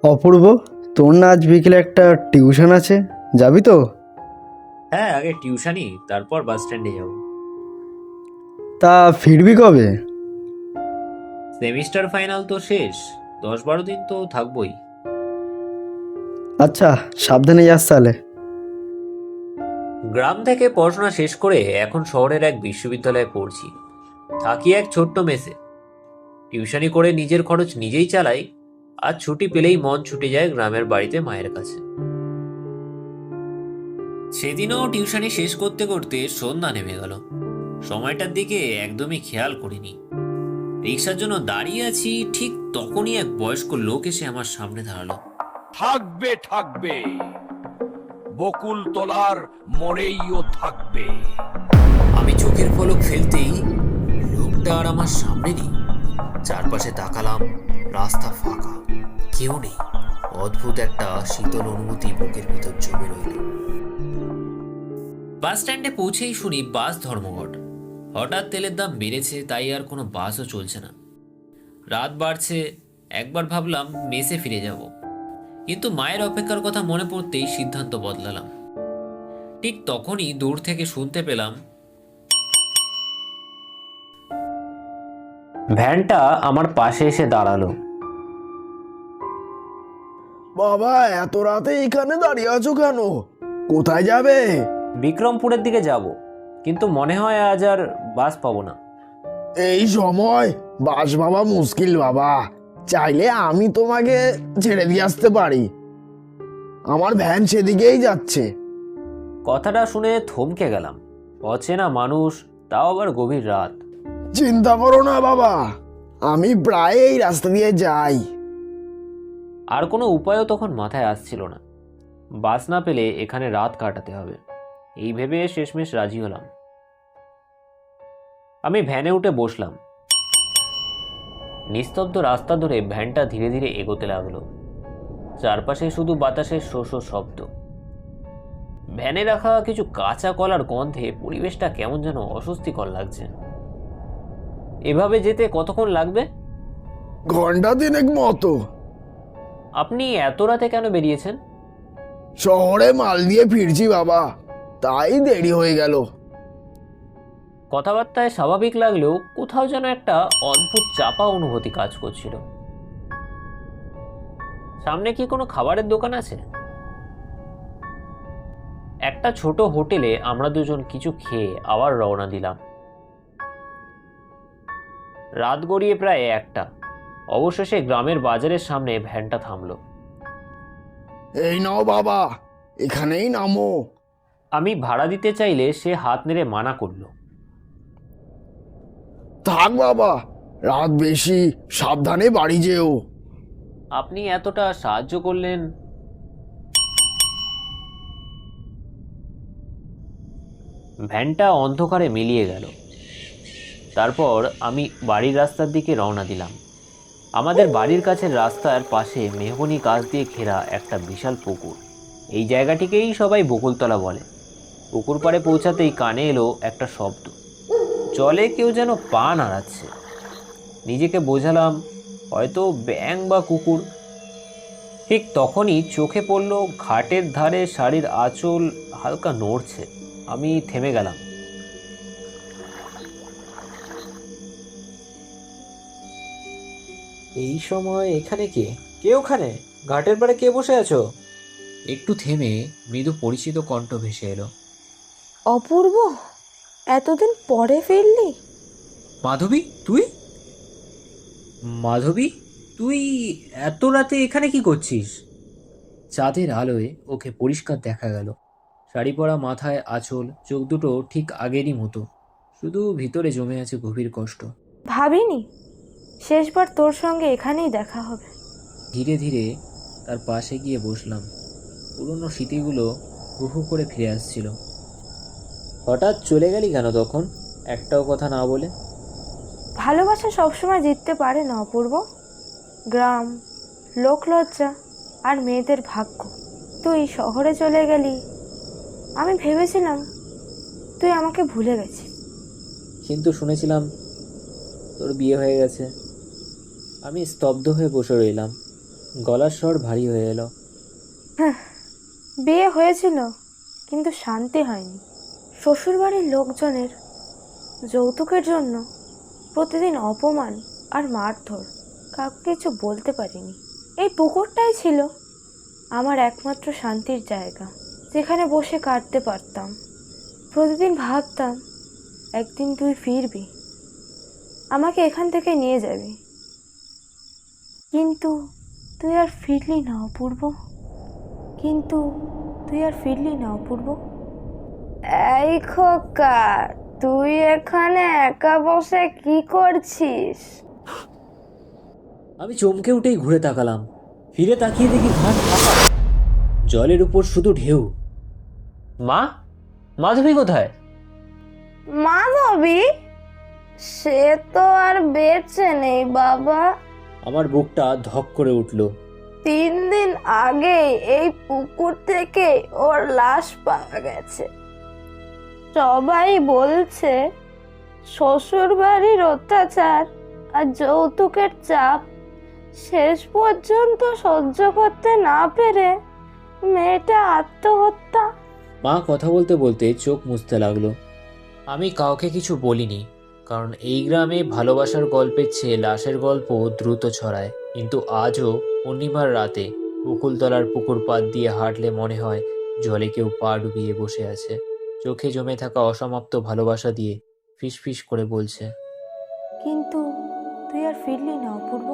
অপূর্ব, তোর না আজ বিকেলে একটা টিউশন আছে, যাবি তো? হ্যাঁ, আগে টিউশনি, তারপর বাস স্ট্যান্ডে যাব। তা ফিরবি কবে? সেমিস্টার ফাইনাল তো শেষ, 10-12 দিন তো থাকবই। আচ্ছা, সাবধানে যাস তাহলে। গ্রাম থেকে পড়াশোনা শেষ করে এখন শহরের এক বিশ্ববিদ্যালয়ে পড়ছি। থাকি এক ছোট্ট মেসে, টিউশনি করে নিজের খরচ নিজেই চালাই। আর ছুটি পেলেই মন ছুটে যায় গ্রামের বাড়িতে মায়ের কাছে। সেদিনও টিউশনি শেষ করতে করতে সন্ধ্যা নেমে গেল। সময়টার দিকে একদমই খেয়াল করিনি। রিক্সার জন্য দাঁড়িয়ে আছি, ঠিক তখনই এক বয়স্ক লোক এসে আমার সামনে দাঁড়ালো। থাকবে থাকবে, বকুল তলার মরেইও থাকবে। আমি চোখের পলক ফেলতেই লোকটা আর আমার সামনে নেই। চারপাশে তাকালাম, রাস্তা ফাঁকা, কেউ নেই। অদ্ভুত একটা শীতল অনুভূতি বুকের ভিতর জমে রইল। বাস স্ট্যান্ডে পৌঁছেই শুনি বাস ধর্মঘট। হঠাৎ তেলের দাম বেড়েছে, তাই আর কোনো বাসও চলছে না। রাত বাড়ছে, একবার ভাবলাম মেসে ফিরে যাব, কিন্তু মায়ের অপেক্ষার কথা মনে পড়তেই সিদ্ধান্ত বদলালাম। ঠিক তখনই দূর থেকে শুনতে পেলাম ভ্যানটা আমার পাশে এসে দাঁড়ালো। বাবা, এত রাতে এখানে দাঁড়িয়ে আছো কেন? কোথায় যাবে? বিক্রমপুরের দিকে যাব, কিন্তু মনে হয় আজ আর বাস পাবো না। এই সময় বাস বাবা মুশকিল বাবা। চাইলে আমি তোমাকে ছেড়ে দিয়ে আসতে পারি, আমার ভ্যান সেদিকেই যাচ্ছে। কথাটা শুনে থমকে গেলাম। অচেনা মানুষ, তাও আবার গভীর রাত। চিন্তা করো না বাবা, আমি প্রায় এই রাস্তা দিয়ে যাই। আর কোনো উপায়ও তখন মাথায় আসছিল না। বাস না পেলে এখানে রাত কাটাতে হবে, এই ভেবে শেষমেশ রাজি হলাম। আমি ভ্যানে উঠে বসলাম। নিস্তব্ধ রাস্তা ধরে ভ্যানটা ধীরে ধীরে এগোতে লাগলো। চারপাশে শুধু বাতাসের শো শো শব্দ। ভ্যানে রাখা কিছু কাঁচা কলার গন্ধে পরিবেশটা কেমন যেন অস্বস্তিকর লাগছে। এভাবে যেতে কতক্ষণ লাগবে? ঘন্টা দিনেক মতো। আপনি এত রাতে কেন বেরিয়েছেন? শহরে মাল দিয়ে ফিরছি বাবা, তাই দেরি হয়ে গেল। কথাবার্তায় স্বাভাবিক লাগলেও কোথাও যেন একটা অদ্ভুত চাপা অনুভূতি কাজ করছিল। সামনে কি কোনো খাবারের দোকান আছে? একটা ছোট হোটেলে আমরা দুজন কিছু খেয়ে আবার রওনা দিলাম। রাত গড়িয়ে প্রায় 1টা। অবশেষে গ্রামের বাজারের সামনে ভ্যানটা থামলো। এই নাও বাবা, এখানেই নামো। আমি ভাড়া দিতে চাইলে সে হাত নেড়ে মানা করলো। থাক বাবা, রাত বেশি, সাবধানে বাড়ি যেও। আপনি এতটা সাহায্য করলেন। ভ্যানটা অন্ধকারে মিলিয়ে গেল। তারপর আমি বাড়ির রাস্তার দিকে রওনা দিলাম। আমাদের বাড়ির কাছের রাস্তার পাশে মেহগনি গাছ দিয়ে ঘেরা একটা বিশাল পুকুর। এই জায়গাটিকেই সবাই বকুলতলা বলে। পুকুর পাড়ে পৌঁছাতেই কানে এলো একটা শব্দ। জলে কেউ যেন পা নাড়াচ্ছে। নিজেকে বোঝালাম হয়তো ব্যাঙ বা কুকুর। ঠিক তখনই চোখে পড়ল ঘাটের ধারে শাড়ির আঁচল হালকা নড়ছে। আমি থেমে গেলাম। এই সময় এখানে কে? কে ওখানে? ঘাটের পাড়ে কে বসে আছো? একটু থেমে মৃদু পরিচিত কণ্ঠ ভেসে এলো। অপূর্ব, এতদিন পরে ফিরলি? মাধবী, তুই? মাধবী, তুই এত রাতে এখানে কি করছিস? চাঁদের আলোয় ওকে পরিষ্কার দেখা গেল। শাড়ি পরা, মাথায় আঁচল, চোখ দুটো ঠিক আগেরই মতো, শুধু ভিতরে জমে আছে গভীর কষ্ট। ভাবিনি শেষবার তোর সঙ্গে এখানেই দেখা হবে। ধীরে ধীরে তার পাশে গিয়ে বসলাম। পুরনো স্মৃতিগুলো হু হু করে ফিরে আসছিল। হঠাৎ চলে গেলি কেন তখন, একটাও কথা না বলে? ভালোবাসা সবসময় জিততে পারে না অপূর্ব। গ্রাম, লোকলজ্জা আর মেয়েদের ভাগ্য। তুই শহরে চলে গেলি, আমি ভেবেছিলাম তুই আমাকে ভুলে গেছিস। কিন্তু শুনেছিলাম তোর বিয়ে হয়ে গেছে। আমি স্তব্ধ হয়ে বসে রইলাম। গলার স্বর ভারী হয়ে এলো। বিয়ে হয়েছিল, কিন্তু শান্তি হয়নি। শ্বশুরবাড়ির লোকজনের যৌতুকের জন্য প্রতিদিন অপমান আর মারধর, কাউকে কিছু বলতে পারিনি। এই পুকুরটাই ছিল আমার একমাত্র শান্তির জায়গা, যেখানে বসে কাটতে পারতাম। প্রতিদিন ভাবতাম একদিন তুই ফিরবি, আমাকে এখান থেকে নিয়ে যাবি, কিন্তু তুই আর ফিরলি না অপূর্ব। কিন্তু তুই আর ফিরলি না অপূর্ব। এই খোকা, তুই এখানে একা বসে কি করছিস? আমি চমকে উঠেই ঘুরে তাকালাম। ফিরে তাকিয়ে দেখি ঘাট ফাঁকা, জলের উপর শুধু ঢেউ। মা, মাধবী কোথায়? মাধবী? সে তো আর বেঁচে নেই বাবা। আমার বুকটা ধক করে উঠল। 3 দিন আগে এই পুকুর থেকে ওর লাশ পাওয়া গেছে। সবাই বলছে শ্বশুর বাড়ির অত্যাচার আর যৌতুকের চাপ শেষ পর্যন্ত সহ্য করতে না পেরে মেয়েটা আত্মহত্যা। মা কথা বলতে বলতে চোখ মুছতে লাগলো। আমি কাউকে কিছু বলিনি, কারণ এই গ্রামে ভালোবাসার গল্পের চেয়ে লাশের গল্প দ্রুত ছড়ায়। কিন্তু আজও পূর্ণিমার রাতে বকুলতলার পুকুর পাড় দিয়ে হাঁটলে মনে হয় জলে কেউ পা ডুবিয়ে বসে আছে, চোখে জমে থাকা অসমাপ্ত ভালোবাসা দিয়ে ফিসফিস করে বলছে, কিন্তু তুই আর ফিরলি না অপূর্ব।